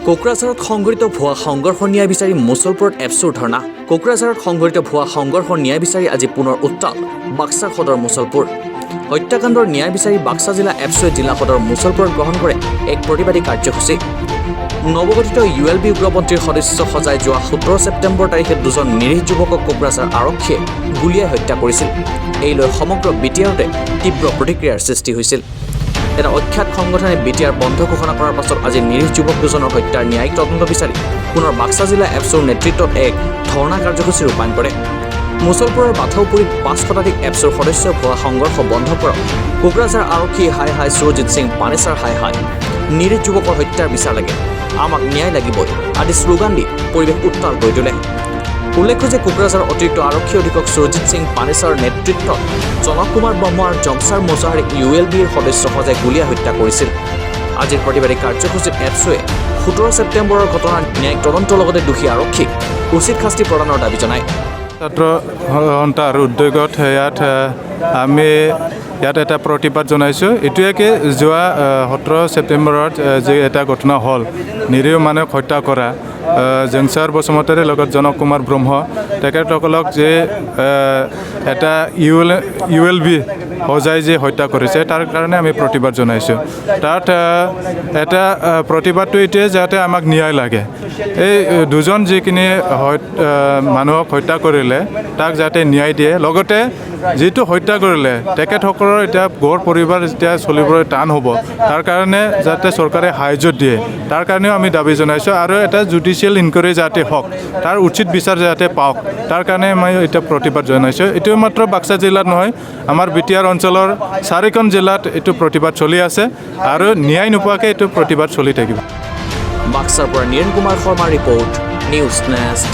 কোকৰাঝাৰত সংঘটিত ভুৱা সংঘৰ্ষ ন্যায় বিচাৰি মুছলপুৰত এপছুৰ ধৰ্ণা। কোকৰাঝাৰত সংঘটিত ভুৱা সংঘৰ্ষ ন্যায় বিচাৰি আজি পুনৰ উত্তাল বাক্সা সদৰ মুছলপুৰ। হত্যাকাণ্ডৰ ন্যায় বিচাৰি বাক্সা জিলা এপছুৱে জিলা সদৰ মুছলপুৰত গ্ৰহণ কৰে এক প্ৰতিবাদী কাৰ্যসূচী। নৱগঠিত ULB উগ্ৰপন্থীৰ সদস্য সজাই যোৱা 17 ছেপ্টেম্বৰ তাৰিখে দুজন নিৰীহ যুৱকক কোকৰাঝাৰ আৰক্ষীয়ে গুলীয়াই হত্যা কৰিছিল। এই লৈ সমগ্ৰ বিটিআৰতে তীব্ৰ প্ৰতিক্ৰিয়াৰ সৃষ্টি হৈছিল। এটা অখ্যাত সংগঠনে বিটিআৰ বন্ধ ঘোষণা কৰাৰ পাছত আজি নিৰীহ যুৱক দুজনৰ হত্যাৰ ন্যায়িক তদন্ত বিচাৰি পুনৰ বাক্সা জিলা এপছুৰ নেতৃত্বত এক ধৰ্ণা কাৰ্যসূচী ৰূপায়ণ কৰে। মুছলপুৰৰ বাথৌপুৰীত 5 শতাধিক এপছুৰ সদস্যই ভুৱা সংঘৰ্ষ বন্ধ কৰক, কোকৰাঝাৰ আৰক্ষী হাই হাই, সুৰজিৎ সিং পানেছাৰ হাই হাই, নিৰীহ যুৱকৰ হত্যাৰ বিচাৰ লাগে, আমাক ন্যায় লাগিবই আদি শ্লোগান দি পৰিৱেশ উত্তাল কৰি তোলে। উল্লেখ্য যে কোকৰাঝাৰ অতিৰিক্ত আৰক্ষী অধীক্ষক সুৰজিৎ সিং পানেছাৰ নেতৃত্বত জনক কুমাৰ ব্ৰহ্ম আৰু জমছাৰ মোজাহাৰে ULBৰ সদস্য সজাই গুলীয়াই হত্যা কৰিছিল। আজিৰ প্ৰতিবাদী কাৰ্যসূচীত এপছুৱে 17 ছেপ্টেম্বৰৰ ঘটনাৰ ন্যায়িক তদন্তৰ লগতে দোষী আৰক্ষীক উচিত শাস্তি প্ৰদানৰ দাবী জনায়। ছাত্ৰ সন্থাৰ উদ্যোগত আমি ইয়াত এটা প্ৰতিবাদ জনাইছোঁ। এইটোৱে যোৱা 17 ছেপ্টেম্বৰত যে এটা ঘটনা হ'ল, নিৰীহ মানুহক হত্যা কৰা, জংচাৰ বসুমতাৰীৰ লগত জনক কুমাৰ ব্ৰহ্ম তেখেতসকলক যে এটা ULB সজাই যে হত্যা কৰিছে, তাৰ কাৰণে আমি প্ৰতিবাদ জনাইছোঁ। তাত এটা প্ৰতিবাদটো এইটোৱে যাতে আমাক ন্যায় লাগে। এই দুজন যিখিনি মানুহক হত্যা কৰিলে তাক যাতে ন্যায় দিয়ে, লগতে যিটো হত্যা কৰিলে তেখেতসকলৰ এতিয়া ঘৰ পৰিবাৰ যেতিয়া চলিবলৈ টান হ'ব, তাৰ কাৰণে যাতে চৰকাৰে সাহাৰ্য দিয়ে, তাৰ কাৰণেও আমি দাবী জনাইছোঁ। আৰু এটা জুডিচিয়েল ইনকুৱাৰী যাতে হওক, তাৰ উচিত বিচাৰ যাতে পাওক, তাৰ কাৰণে মই এতিয়া প্ৰতিবাদ জনাইছোঁ। এইটো মাত্ৰ বাক্সা জিলাত নহয়, আমাৰ বিটিআৰ অঞ্চলৰ 4খন জিলাত এইটো প্ৰতিবাদ চলি আছে আৰু ন্যায় নোপোৱাকৈ এইটো প্ৰতিবাদ চলি থাকিব। বাক্সাৰ পৰা নীৰেণ কুমাৰ শৰ্মাৰ ৰিপৰ্ট, নিউজ নেষ্ট।